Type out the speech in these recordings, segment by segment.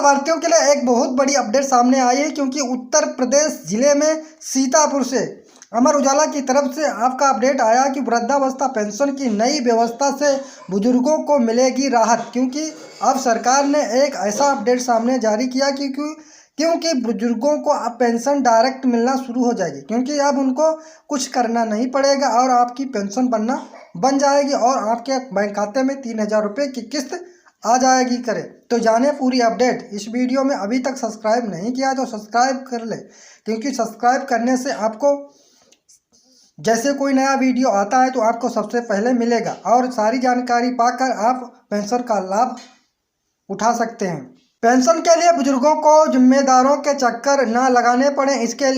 लाभार्थियों के लिए एक बहुत बड़ी अपडेट सामने आई है, क्योंकि उत्तर प्रदेश जिले में सीतापुर से अमर उजाला की तरफ से आपका अपडेट आया कि वृद्धावस्था पेंशन की नई व्यवस्था से बुजुर्गों को मिलेगी राहत। क्योंकि अब सरकार ने एक ऐसा अपडेट सामने जारी किया क्योंकि बुजुर्गों को अब पेंशन डायरेक्ट मिलना शुरू हो जाएगी, क्योंकि अब उनको कुछ करना नहीं पड़ेगा और आपकी पेंशन बन जाएगी और आपके बैंक खाते में 3,000 रुपये की किस्त आ जाएगी। करें तो जाने पूरी अपडेट इस वीडियो में। अभी तक सब्सक्राइब नहीं किया तो सब्सक्राइब कर ले, क्योंकि सब्सक्राइब करने से आपको जैसे कोई नया वीडियो आता है तो आपको सबसे पहले मिलेगा और सारी जानकारी पाकर आप पेंशन का लाभ उठा सकते हैं। पेंशन के लिए बुजुर्गों को जिम्मेदारों के चक्कर न लगाने पड़े, इसके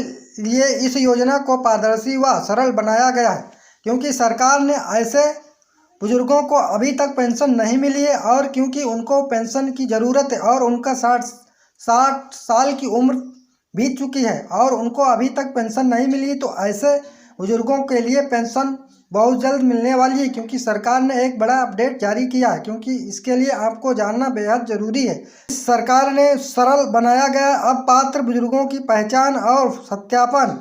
लिए इस योजना को पारदर्शी व सरल बनाया गया है। क्योंकि सरकार ने ऐसे बुजुर्गों को अभी तक पेंशन नहीं मिली है और क्योंकि उनको पेंशन की ज़रूरत है और उनका 60 साल की उम्र बीत चुकी है और उनको अभी तक पेंशन नहीं मिली, तो ऐसे बुजुर्गों के लिए पेंशन बहुत जल्द मिलने वाली है। क्योंकि सरकार ने एक बड़ा अपडेट जारी किया है, क्योंकि इसके लिए आपको जानना बेहद ज़रूरी है। सरकार ने सरल बनाया गया, अब पात्र बुजुर्गों की पहचान और सत्यापन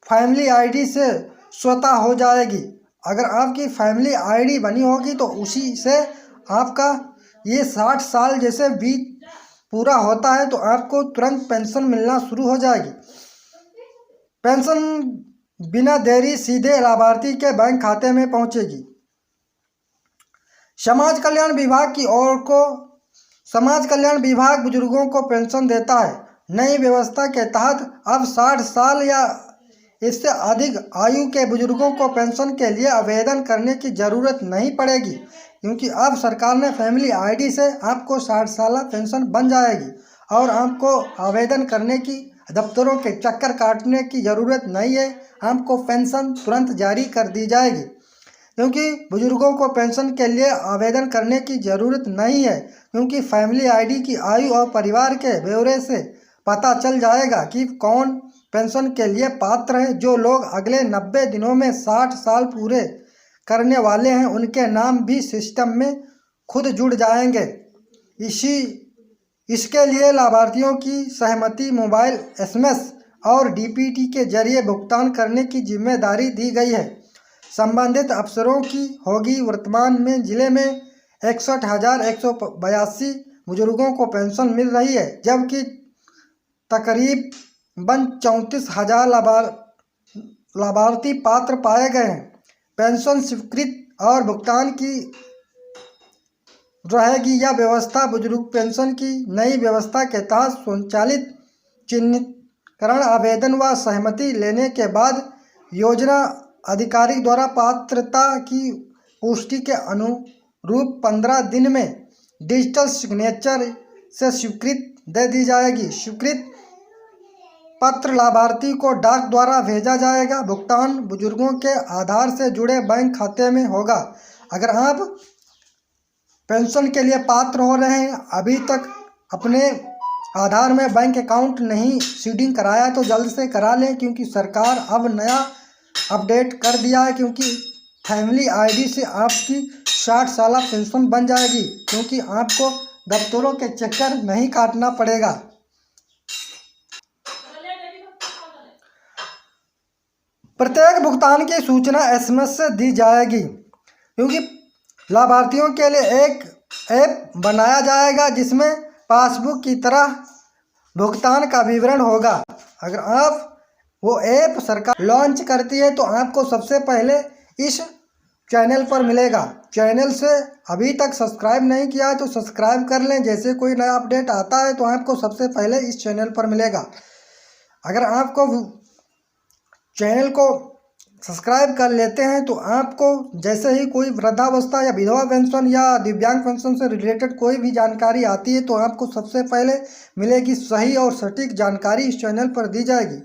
फैमिली आईडी से स्वतः हो जाएगी। अगर आपकी फैमिली आईडी बनी होगी तो उसी से आपका ये 60 साल जैसे बीत पूरा होता है तो आपको तुरंत पेंशन मिलना शुरू हो जाएगी। पेंशन बिना देरी सीधे लाभार्थी के बैंक खाते में पहुंचेगी। समाज कल्याण विभाग की ओर को समाज कल्याण विभाग बुजुर्गों को पेंशन देता है। नई व्यवस्था के तहत अब 60 साल या इससे अधिक आयु के बुजुर्गों को पेंशन के लिए आवेदन करने की ज़रूरत नहीं पड़ेगी, क्योंकि अब सरकार ने फैमिली आईडी से आपको 60 साल पेंशन बन जाएगी और आपको आवेदन करने की दफ्तरों के चक्कर काटने की ज़रूरत नहीं है। आपको पेंशन तुरंत जारी कर दी जाएगी, क्योंकि बुजुर्गों को पेंशन के लिए आवेदन करने की ज़रूरत नहीं है, क्योंकि फैमिली आईडी की आयु और परिवार के ब्यौरे से पता चल जाएगा कि कौन पेंशन के लिए पात्र है। जो लोग अगले 90 दिनों में 60 साल पूरे करने वाले हैं उनके नाम भी सिस्टम में खुद जुड़ जाएंगे। इसके लिए लाभार्थियों की सहमति, मोबाइल SMS और DPT के जरिए भुगतान करने की जिम्मेदारी दी गई है। संबंधित अफसरों की होगी। वर्तमान में जिले में 61,182 बुजुर्गों को पेंशन मिल रही है, जबकि तकरीबन 34,000 लाभार्थी पात्र पाए गए हैं। पेंशन स्वीकृत और भुगतान की रहेगी। यह व्यवस्था बुजुर्ग पेंशन की नई व्यवस्था के तहत संचालित चिन्हीकरण आवेदन व सहमति लेने के बाद योजना अधिकारी द्वारा पात्रता की पुष्टि के अनुरूप 15 दिन में डिजिटल सिग्नेचर से स्वीकृत दे दी जाएगी। स्वीकृत पत्र लाभार्थी को डाक द्वारा भेजा जाएगा। भुगतान बुजुर्गों के आधार से जुड़े बैंक खाते में होगा। अगर आप पेंशन के लिए पात्र हो रहे हैं, अभी तक अपने आधार में बैंक अकाउंट नहीं सीडिंग कराया तो जल्द से करा लें, क्योंकि सरकार अब नया अपडेट कर दिया है। क्योंकि फैमिली आईडी से आपकी 60 साल पेंशन बन जाएगी, क्योंकि आपको दफ्तरों के चक्कर नहीं काटना पड़ेगा। प्रत्येक भुगतान की सूचना SMS से दी जाएगी, क्योंकि लाभार्थियों के लिए एक ऐप बनाया जाएगा जिसमें पासबुक की तरह भुगतान का विवरण होगा। अगर आप वो ऐप सरकार लॉन्च करती है तो आपको सबसे पहले इस चैनल पर मिलेगा। चैनल से अभी तक सब्सक्राइब नहीं किया है तो सब्सक्राइब कर लें। जैसे कोई नया अपडेट आता है तो आपको सबसे पहले इस चैनल पर मिलेगा। अगर आपको चैनल को सब्सक्राइब कर लेते हैं तो आपको जैसे ही कोई वृद्धावस्था या विधवा पेंशन या दिव्यांग पेंशन से रिलेटेड कोई भी जानकारी आती है तो आपको सबसे पहले मिलेगी। सही और सटीक जानकारी इस चैनल पर दी जाएगी।